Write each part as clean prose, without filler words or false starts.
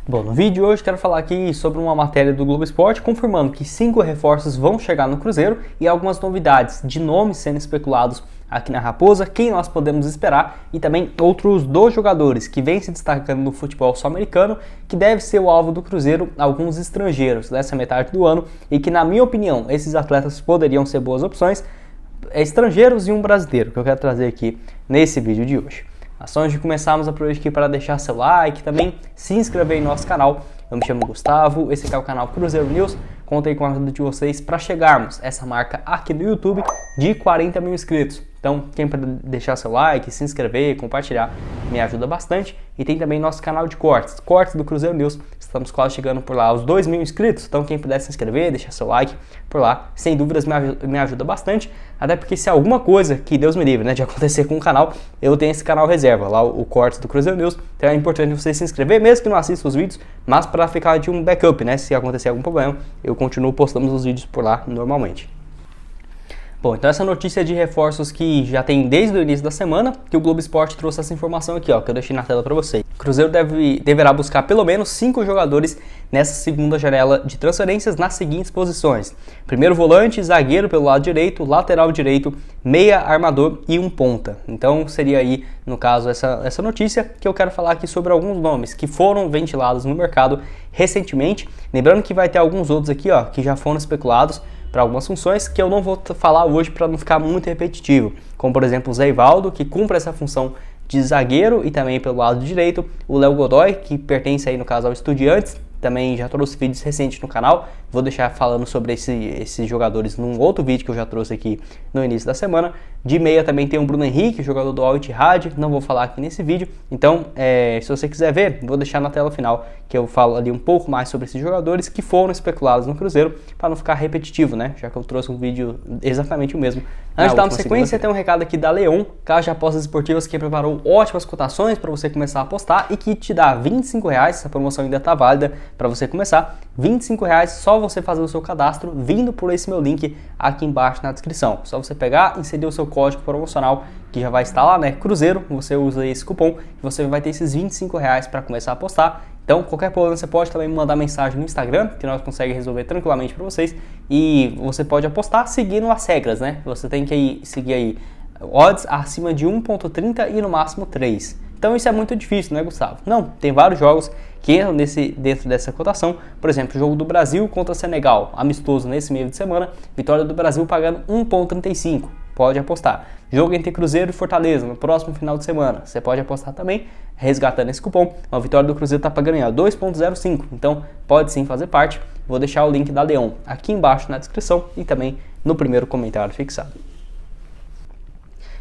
Bom, no vídeo de hoje quero falar aqui sobre uma matéria do Globo Esporte confirmando que 5 reforços vão chegar no Cruzeiro e algumas novidades de nomes sendo especulados aqui na Raposa, quem nós podemos esperar e também outros 2 jogadores que vêm se destacando no futebol sul-americano, que deve ser o alvo do Cruzeiro, alguns estrangeiros dessa metade do ano e que, na minha opinião, esses atletas poderiam ser boas opções, estrangeiros e um brasileiro, que eu quero trazer aqui nesse vídeo de hoje. Mas antes de começarmos, aproveite aqui para deixar seu like e também se inscrever em nosso canal. Eu me chamo Gustavo, esse aqui é o canal Cruzeiro News. Contei com a ajuda de vocês para chegarmos essa marca aqui no YouTube de 40 mil inscritos. Então, quem puder deixar seu like, se inscrever, compartilhar, me ajuda bastante. E tem também nosso canal de cortes do Cruzeiro News. Estamos quase chegando por lá aos 2 mil inscritos. Então, quem puder se inscrever, deixar seu like por lá, sem dúvidas me ajuda bastante. Até porque se alguma coisa, que Deus me livre, né, de acontecer com o canal, eu tenho esse canal reserva, lá o cortes do Cruzeiro News. Então é importante você se inscrever, mesmo que não assista os vídeos, mas para ficar de um backup, né, se acontecer algum problema, eu continuo postando os vídeos por lá normalmente. Bom, então essa notícia de reforços que já tem desde o início da semana, que o Globo Esporte trouxe essa informação aqui, ó, que eu deixei na tela para vocês. O Cruzeiro deverá buscar pelo menos 5 jogadores nessa segunda janela de transferências nas seguintes posições: primeiro volante, zagueiro pelo lado direito, lateral direito, meia, armador e um ponta. Então seria aí, no caso, essa notícia que eu quero falar aqui sobre alguns nomes que foram ventilados no mercado recentemente. Lembrando que vai ter alguns outros aqui, ó, que já foram especulados para algumas funções que eu não vou falar hoje para não ficar muito repetitivo, como por exemplo o Zé Ivaldo, que cumpre essa função de zagueiro, e também pelo lado direito o Léo Godoy, que pertence aí no caso ao Estudiantes, também já trouxe vídeos recentes no canal, vou deixar falando sobre esses jogadores num outro vídeo que eu já trouxe aqui no início da semana. De meia também tem o Bruno Henrique, jogador do Al Ittihad, não vou falar aqui nesse vídeo, então se você quiser ver, vou deixar na tela final que eu falo ali um pouco mais sobre esses jogadores que foram especulados no Cruzeiro, para não ficar repetitivo, né, já que eu trouxe um vídeo exatamente o mesmo. Antes de dar uma sequência, tem um recado aqui da Leon, casa de apostas esportivas, que preparou ótimas cotações para você começar a apostar e que te dá R$25, essa promoção ainda está válida para você começar, R$25, só você fazer o seu cadastro vindo por esse meu link aqui embaixo na descrição. Só você pegar, inserir o seu código promocional, que já vai estar lá, né, Cruzeiro, você usa esse cupom e você vai ter esses R$25 para começar a apostar. Então, qualquer problema você pode também me mandar mensagem no Instagram, que nós conseguimos resolver tranquilamente para vocês, e você pode apostar seguindo as regras, né? Você tem que seguir aí odds acima de 1.30 e no máximo 3. Então isso é muito difícil, né, Gustavo? Não, tem vários jogos que entram dentro dessa cotação. Por exemplo, o jogo do Brasil contra Senegal, amistoso nesse meio de semana, vitória do Brasil pagando 1.35, pode apostar. Jogo entre Cruzeiro e Fortaleza no próximo final de semana, você pode apostar também, resgatando esse cupom. A vitória do Cruzeiro está pagando 2.05, então pode sim fazer parte. Vou deixar o link da Leon aqui embaixo na descrição e também no primeiro comentário fixado.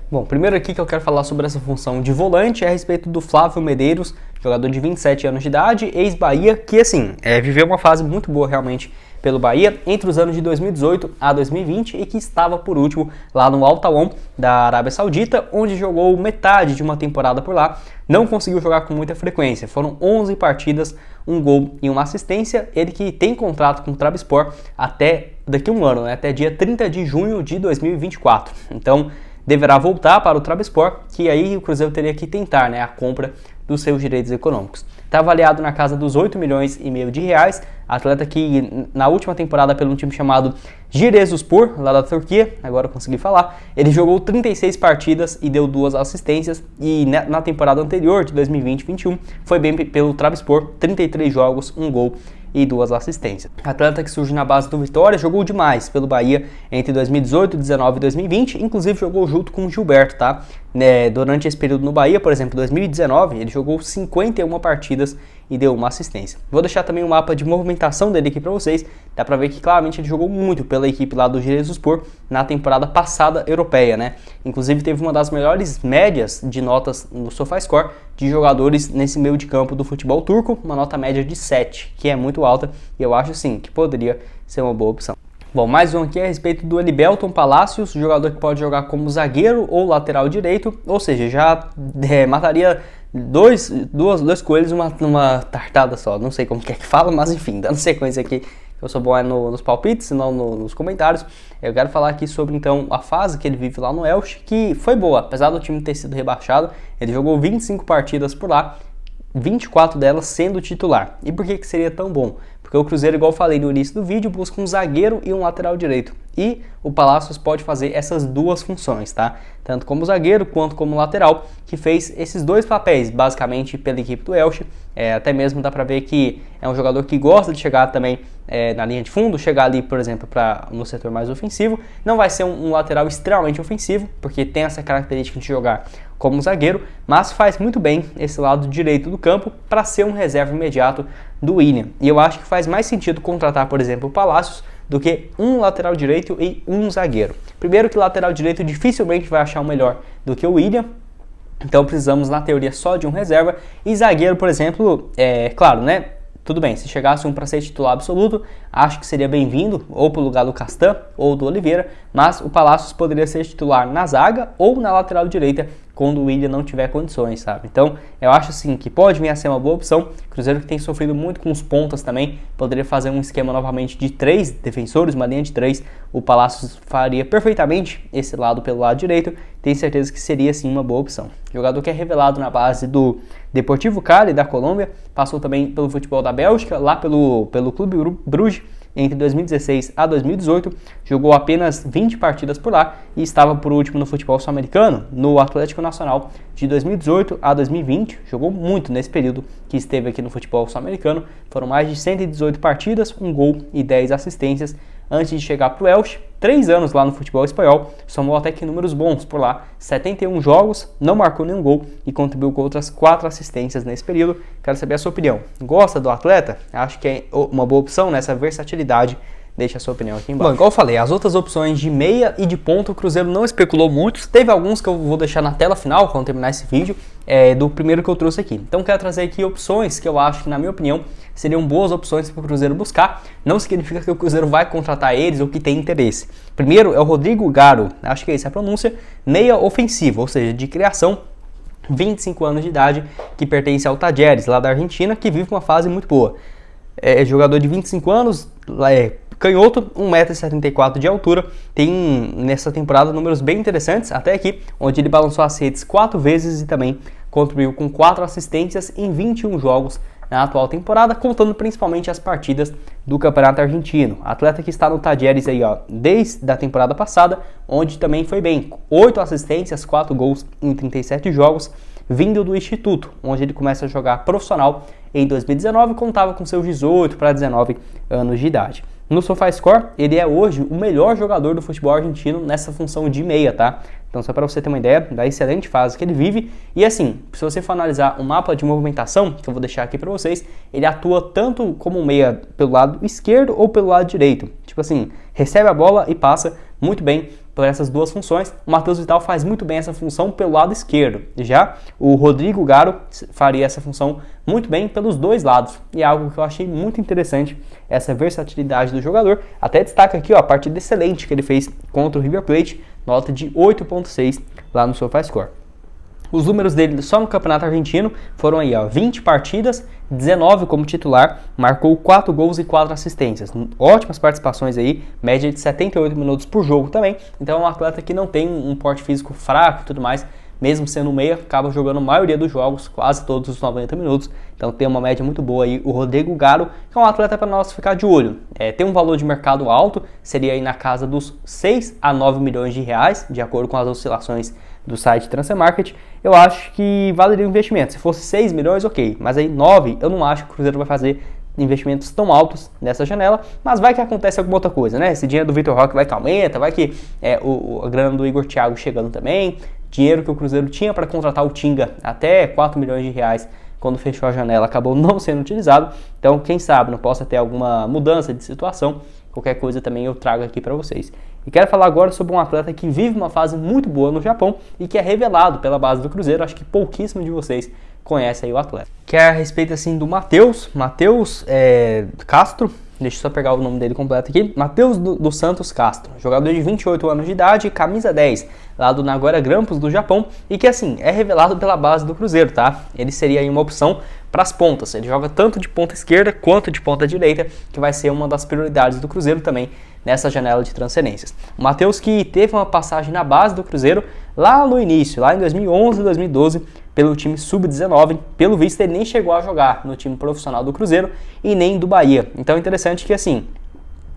Bom, primeiro aqui que eu quero falar sobre essa função de volante é a respeito do Flávio Medeiros, jogador de 27 anos de idade, ex-Bahia, que assim, viveu uma fase muito boa realmente pelo Bahia entre os anos de 2018 a 2020 e que estava por último lá no Al Tawon da Arábia Saudita, onde jogou metade de uma temporada por lá. Não conseguiu jogar com muita frequência, foram 11 partidas, um gol e uma assistência. Ele que tem contrato com o Trabzonspor até daqui a um ano, né, até dia 30 de junho de 2024. Então deverá voltar para o Trabzonspor, que aí o Cruzeiro teria que tentar, né, a compra dos seus direitos econômicos. Está avaliado na casa dos 8,5 milhões de reais, atleta que na última temporada pelo um time chamado Giresunspor, lá da Turquia, agora eu consegui falar, ele jogou 36 partidas e deu 2 assistências, e na temporada anterior, de 2020-21, foi bem pelo Trabzonspor, 33 jogos, 1 gol e 2 assistências. Atleta que surge na base do Vitória, jogou demais pelo Bahia entre 2018, 2019 e 2020, inclusive jogou junto com o Gilberto, tá? Durante esse período no Bahia, por exemplo, 2019, ele jogou 51 partidas e deu uma assistência. Vou deixar também um mapa de movimentação dele aqui para vocês, dá para ver que claramente ele jogou muito pela equipe lá do Giresunspor na temporada passada europeia, né? Inclusive teve uma das melhores médias de notas no SofaScore de jogadores nesse meio de campo do futebol turco, uma nota média de 7, que é muito alta, e eu acho sim que poderia ser uma boa opção. Bom, mais um aqui a respeito do Elibelton Palacios, jogador que pode jogar como zagueiro ou lateral direito, ou seja, já mataria dois coelhos numa tartada só. Não sei como que é que fala, mas enfim, dando sequência aqui, eu sou bom nos palpites, não nos comentários. Eu quero falar aqui sobre então a fase que ele vive lá no Elche, que foi boa, apesar do time ter sido rebaixado, ele jogou 25 partidas por lá, 24 delas sendo titular. E por que seria tão bom? Porque o Cruzeiro, igual eu falei no início do vídeo, busca um zagueiro e um lateral direito. E o Palácios pode fazer essas duas funções, tá? Tanto como zagueiro quanto como lateral, que fez esses dois papéis, basicamente pela equipe do Elche. Até mesmo dá pra ver que é um jogador que gosta de chegar também na linha de fundo, chegar ali, por exemplo, no setor mais ofensivo. Não vai ser um lateral extremamente ofensivo, porque tem essa característica de jogar como zagueiro, mas faz muito bem esse lado direito do campo para ser um reserva imediato do William. E eu acho que faz mais sentido contratar, por exemplo, o Palácios do que um lateral direito e um zagueiro. Primeiro que lateral direito dificilmente vai achar o melhor do que o William, então precisamos na teoria só de um reserva. E zagueiro, por exemplo, claro, né? Tudo bem, se chegasse um para ser titular absoluto, acho que seria bem-vindo, ou para o lugar do Castan ou do Oliveira, mas o Palácios poderia ser titular na zaga ou na lateral direita, quando o William não tiver condições, sabe? Então, eu acho assim que pode vir a ser uma boa opção. Cruzeiro que tem sofrido muito com os pontas também, poderia fazer um esquema novamente de 3 defensores, uma linha de 3. O Palácios faria perfeitamente esse lado pelo lado direito. Tenho certeza que seria sim uma boa opção. Jogador que é revelado na base do Deportivo Cali da Colômbia, passou também pelo futebol da Bélgica, lá pelo Clube Bruges, entre 2016 a 2018, jogou apenas 20 partidas por lá e estava por último no futebol sul-americano, no Atlético Nacional, de 2018 a 2020, jogou muito nesse período que esteve aqui no futebol sul-americano, foram mais de 118 partidas, 1 gol e 10 assistências, antes de chegar para o Elche, 3 anos lá no futebol espanhol, somou até que números bons por lá, 71 jogos, não marcou nenhum gol e contribuiu com outras 4 assistências nesse período. Quero saber a sua opinião. Gosta do atleta? Acho que é uma boa opção nessa versatilidade. Deixa a sua opinião aqui embaixo. Bom, igual eu falei, as outras opções de meia e de ponta o Cruzeiro não especulou muito. Teve alguns que eu vou deixar na tela final quando terminar esse vídeo, do primeiro que eu trouxe aqui. Então quero trazer aqui opções que eu acho que, na minha opinião, seriam boas opções para o Cruzeiro buscar. Não significa que o Cruzeiro vai contratar eles ou que tem interesse. Primeiro é o Rodrigo Garo, acho que essa é a pronúncia, meia ofensivo, ou seja, de criação, 25 anos de idade, que pertence ao Talleres, lá da Argentina, que vive uma fase muito boa. É jogador de 25 anos, canhoto, 1,74 m de altura, tem nessa temporada números bem interessantes, até aqui, onde ele balançou as redes 4 vezes e também contribuiu com 4 assistências em 21 jogos na atual temporada, contando principalmente as partidas do Campeonato Argentino. Atleta que está no Talleres aí, desde a temporada passada, onde também foi bem, 8 assistências, 4 gols em 37 jogos, vindo do Instituto, onde ele começa a jogar profissional em 2019, contava com seus 18 para 19 anos de idade. No SofaScore, ele é hoje o melhor jogador do futebol argentino nessa função de meia, tá? Então, só para você ter uma ideia da excelente fase que ele vive. E assim, se você for analisar o mapa de movimentação, que eu vou deixar aqui para vocês, ele atua tanto como meia pelo lado esquerdo ou pelo lado direito. Tipo assim, recebe a bola e passa muito bem por essas duas funções. O Matheus Vital faz muito bem essa função pelo lado esquerdo. Já o Rodrigo Garo faria essa função muito bem pelos dois lados. E é algo que eu achei muito interessante, essa versatilidade do jogador. Até destaca aqui a partida excelente que ele fez contra o River Plate, nota de 8.6 lá no SofaScore. Os números dele só no Campeonato Argentino foram aí, 20 partidas, 19 como titular, marcou 4 gols e 4 assistências. Ótimas participações aí, média de 78 minutos por jogo também. Então é um atleta que não tem um porte físico fraco e tudo mais, mesmo sendo meia, acaba jogando a maioria dos jogos, quase todos os 90 minutos. Então tem uma média muito boa aí o Rodrigo Garo, que é um atleta para nós ficar de olho. Tem um valor de mercado alto, seria aí na casa dos 6 a 9 milhões de reais, de acordo com as oscilações do site Transfer Market. Eu acho que valeria o investimento. Se fosse 6 milhões, ok. Mas aí 9, eu não acho que o Cruzeiro vai fazer investimentos tão altos nessa janela. Mas vai que acontece alguma outra coisa, né? Esse dinheiro do Vitor Roque vai que aumenta, vai que a grana do Igor Thiago chegando também. Dinheiro que o Cruzeiro tinha para contratar o Tinga, até 4 milhões de reais, quando fechou a janela, acabou não sendo utilizado. Então, quem sabe, não possa ter alguma mudança de situação. Qualquer coisa também eu trago aqui para vocês. E quero falar agora sobre um atleta que vive uma fase muito boa no Japão e que é revelado pela base do Cruzeiro. Acho que pouquíssimo de vocês conhecem aí o atleta. Que é a respeito assim do Matheus Castro. Deixa eu só pegar o nome dele completo aqui. Matheus dos Santos Castro, jogador de 28 anos de idade, camisa 10, lá do Nagoya Grampus do Japão, e que assim, é revelado pela base do Cruzeiro, tá? Ele seria aí uma opção para as pontas. Ele joga tanto de ponta esquerda quanto de ponta direita, que vai ser uma das prioridades do Cruzeiro também nessa janela de transferências. O Matheus, que teve uma passagem na base do Cruzeiro lá no início, lá em 2011 e 2012, pelo time sub-19, pelo visto ele nem chegou a jogar no time profissional do Cruzeiro e nem do Bahia. Então é interessante que assim,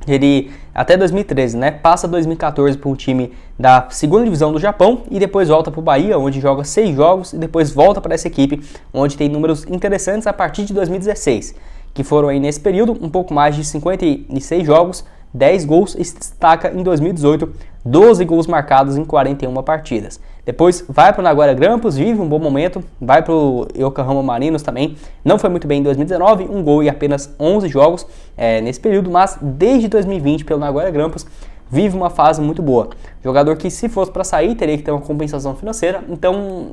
ele, até 2013, né, passa 2014 para um time da segunda divisão do Japão e depois volta para o Bahia, onde joga 6 jogos e depois volta para essa equipe, onde tem números interessantes a partir de 2016, que foram aí nesse período um pouco mais de 56 jogos, 10 gols e se destaca em 2018, 12 gols marcados em 41 partidas. Depois vai para o Nagoya Grampus, vive um bom momento, vai para o Yokohama Marinos também, não foi muito bem em 2019, um gol em apenas 11 jogos nesse período, mas desde 2020 pelo Nagoya Grampus vive uma fase muito boa. Jogador que se fosse para sair teria que ter uma compensação financeira, então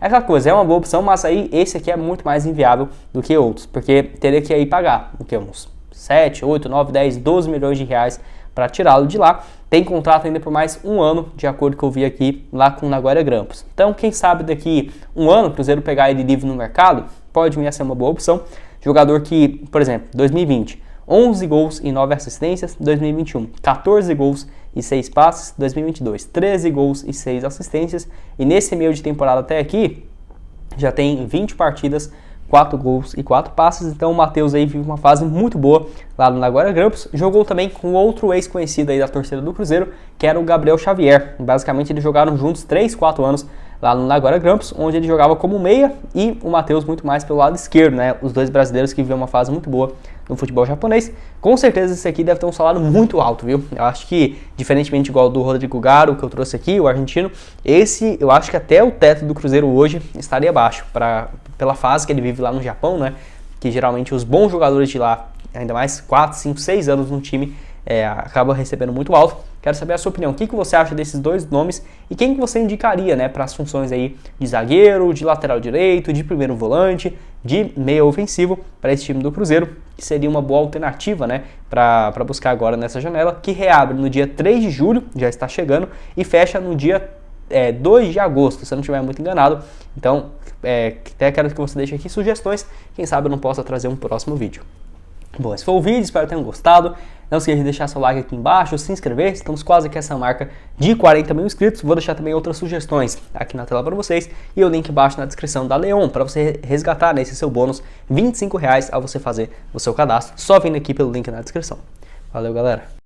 é aquela coisa, é uma boa opção, mas aí esse aqui é muito mais inviável do que outros, porque teria que aí pagar o que, uns 7, 8, 9, 10, 12 milhões de reais para tirá-lo de lá. Tem contrato ainda por mais um ano, de acordo com o que eu vi aqui lá com o Nagoya Grampus. Então, quem sabe daqui um ano o Cruzeiro pegar ele livre no mercado, pode vir a ser uma boa opção. Jogador que, por exemplo, 2020, 11 gols e 9 assistências, 2021, 14 gols e 6 passes, 2022, 13 gols e 6 assistências, e nesse meio de temporada até aqui, já tem 20 partidas, 4 gols e 4 passes, então o Matheus aí vive uma fase muito boa lá no Nagoya Grampus. Jogou também com outro ex-conhecido aí da torcida do Cruzeiro, que era o Gabriel Xavier. Basicamente eles jogaram juntos 3, 4 anos lá no Nagoya Grampus, onde ele jogava como meia e o Matheus muito mais pelo lado esquerdo, né? Os dois brasileiros que vivem uma fase muito boa no futebol japonês. Com certeza esse aqui deve ter um salário muito alto, viu? Eu acho que, diferentemente igual do Rodrigo Garo, que eu trouxe aqui, o argentino, esse eu acho que até o teto do Cruzeiro hoje estaria baixo, pela fase que ele vive lá no Japão, né? Que geralmente os bons jogadores de lá, ainda mais 4, 5, 6 anos no time, acaba recebendo muito alto. Quero saber a sua opinião. O que você acha desses dois nomes e quem que você indicaria, né, para as funções aí de zagueiro, de lateral direito, de primeiro volante, de meio ofensivo para esse time do Cruzeiro, que seria uma boa alternativa, né, para buscar agora nessa janela, que reabre no dia 3 de julho, já está chegando, e fecha no dia 2 de agosto, se eu não estiver muito enganado. Então, até quero que você deixe aqui sugestões, quem sabe eu não possa trazer um próximo vídeo. Bom, esse foi o vídeo, espero que tenham gostado. Não esqueça de deixar seu like aqui embaixo, se inscrever, estamos quase aqui essa marca de 40 mil inscritos. Vou deixar também outras sugestões aqui na tela para vocês e o link embaixo na descrição da Leon para você resgatar nesse seu bônus R$ 25 ao você fazer o seu cadastro, só vindo aqui pelo link na descrição. Valeu, galera!